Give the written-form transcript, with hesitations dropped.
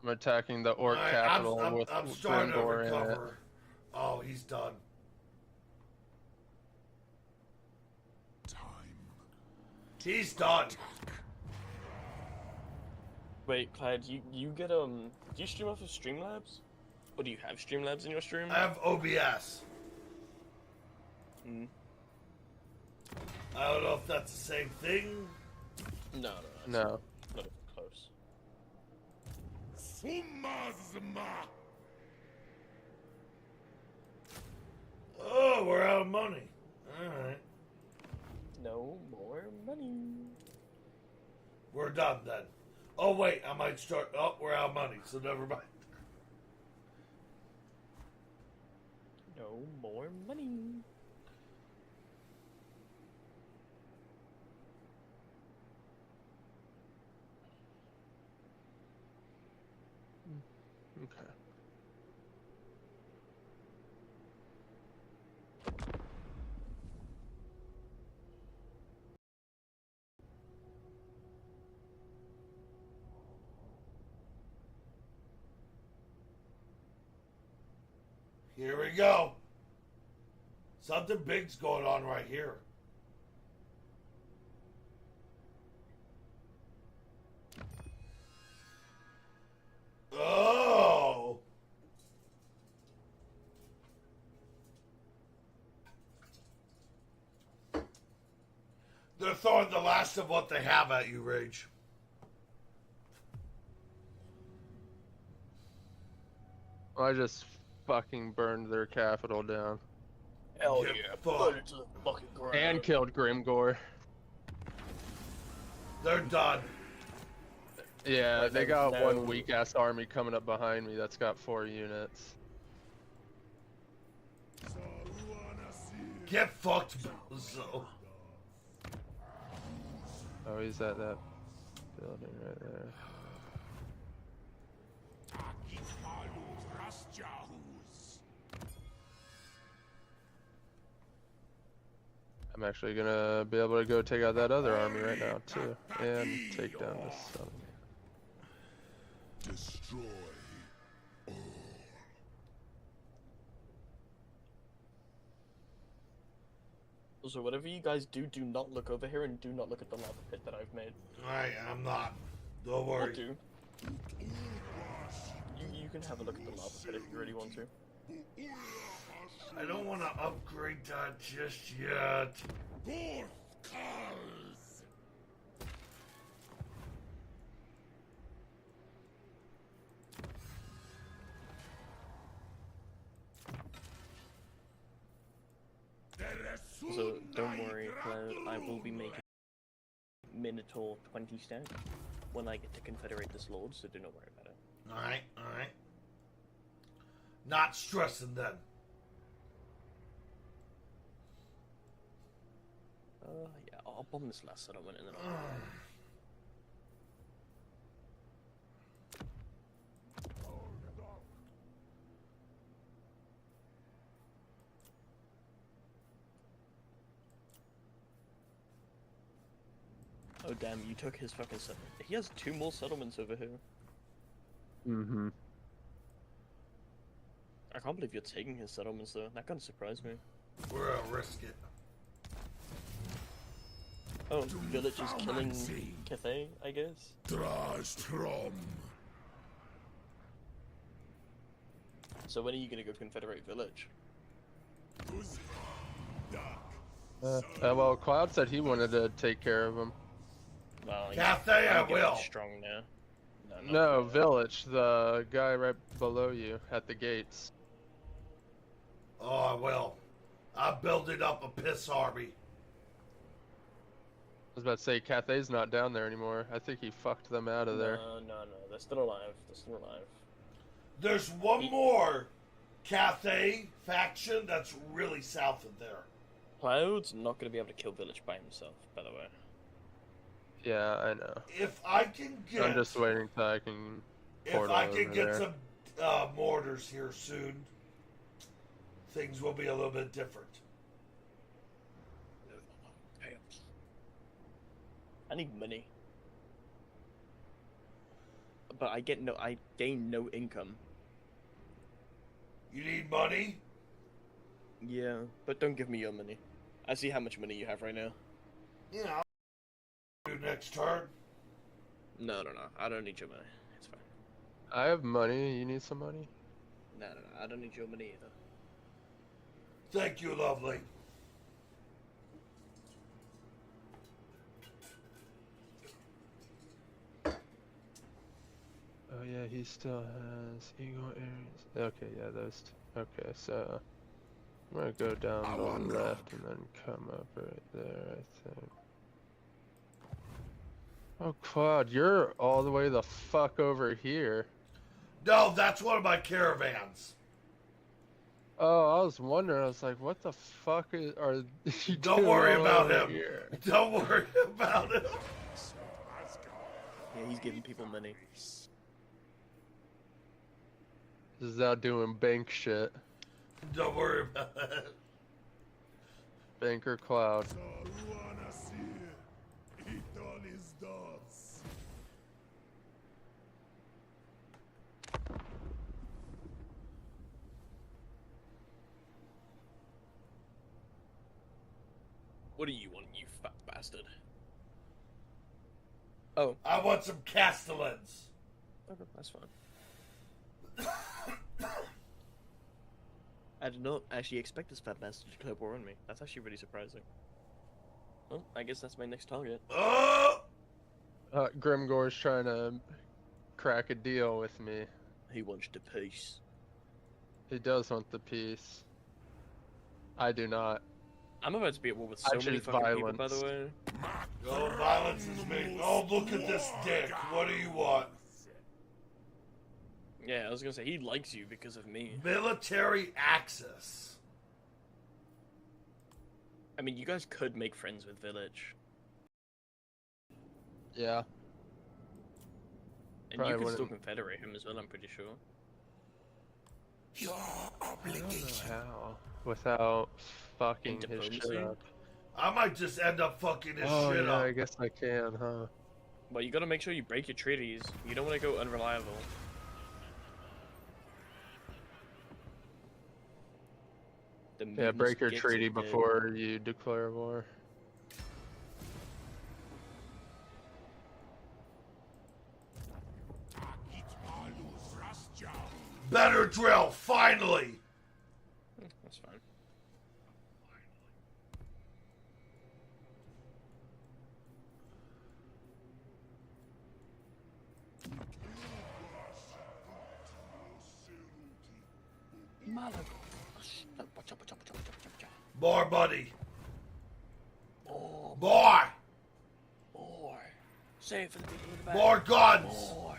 I'm attacking the orc Alright, capital with I'm starting to Grimgor in it. recover. Oh, he's done. He's done. Wait, Clyde, you get do you stream off of Streamlabs? Or do you have Streamlabs in your stream? I have OBS. Mm. I don't know if that's the same thing. No. No. Not even close. Oh, we're out of money. Alright. No more money. We're done then. Oh, wait, I might start. Oh, we're out of money, so never mind. No more money. Okay. Here we go. Something big's going on right here. Oh! They're throwing the last of what they have at you, Rage. I just fucking burned their capital down. Hell Get yeah, fucked. put it to the fucking ground. And killed Grimgor. They're done. Yeah, Like, they got no- one weak ass army coming up behind me that's got 4 units. Get fucked, Bozo. Oh, he's at that building right there. I'm actually gonna be able to go take out that other army right now too, and take down this settlement. Destroy all. Also, whatever you guys do, do not look over here and do not look at the lava pit that I've made. I'm not. Don't Or worry. do. You can have a look at the lava pit if you really want to. I don't want to upgrade that just yet. So don't worry, Cloud, I will be making Minotaur 20 stack when I get to Confederate this Lord, so do not worry about it. Alright. Not stressing then. Yeah, I'll bomb this last settlement and then I'll... Oh damn, you took his fucking settlement. He has 2 more settlements over here. Mm-hmm. I can't believe you're taking his settlements though. That kind of surprised me. We're gonna risk it. Oh, Village is killing Cathay, I guess. Drastrom. So when are you gonna go Confederate Village? Well, Cloud said he wanted to take care of him. Well, Cathay, I will. Strong now. No, Village, the guy right below you at the gates. Oh, I will. I'm building up a piss army. I was about to say, Cathay's not down there anymore. I think he fucked them out of there. No, they're still alive. They're still alive. There's one more Cathay faction that's really south of there. Cloud's not gonna be able to kill Village by himself, by the way. Yeah, I know. If I can get... I'm just waiting till I can If I can get there. some mortars here soon, things will be a little bit different. I need money. but I gain no income. You need money? Yeah, but don't give me your money. I see how much money you have right now. Yeah. I'll do next turn. No, I don't need your money. It's fine. I have money. You need some money? No, I don't need your money either. Thank you, lovely. Oh yeah, he still has Eagle Aries. Okay, yeah, those. Okay, so I'm gonna go down the left and then come up right there, I think. Oh, Claude, you're all the way the fuck over here. No, that's one of my caravans. Oh, I was wondering. I was like, what the fuck are you Don't doing worry all about over him. here? Don't worry about him. Yeah, he's giving people money. This is out doing bank shit. Don't worry about it. Banker Cloud. What do you want, you fat bastard? Oh, I want some castellans. okay, that's fine. I did not actually expect this fat bastard to declare war on me. That's actually really surprising. Well, I guess that's my next target. Oh! Grimgore's trying to crack a deal with me. He wants the peace. He does want the peace. I do not. I'm about to be at war with I so many choose fucking people, by the violence. way. Oh, violence is me. Oh, look at this dick. What do you want? Yeah, I was gonna say, he likes you because of me. Military access. I mean, you guys could make friends with Village. Yeah. And Probably you could still wouldn't. confederate him as well, I'm pretty sure. Your I don't know obligation. how. Without fucking his shit Diplomacy? up. I might just end up fucking his Oh shit yeah, up. I guess I can, huh? But you gotta make sure you break your treaties. You don't want to go unreliable. The Yeah, mutants break your get treaty it, dude. before you declare war. Better drill, finally. That's fine. More money. More, More. more. Say it for the people in the back. More guns. More.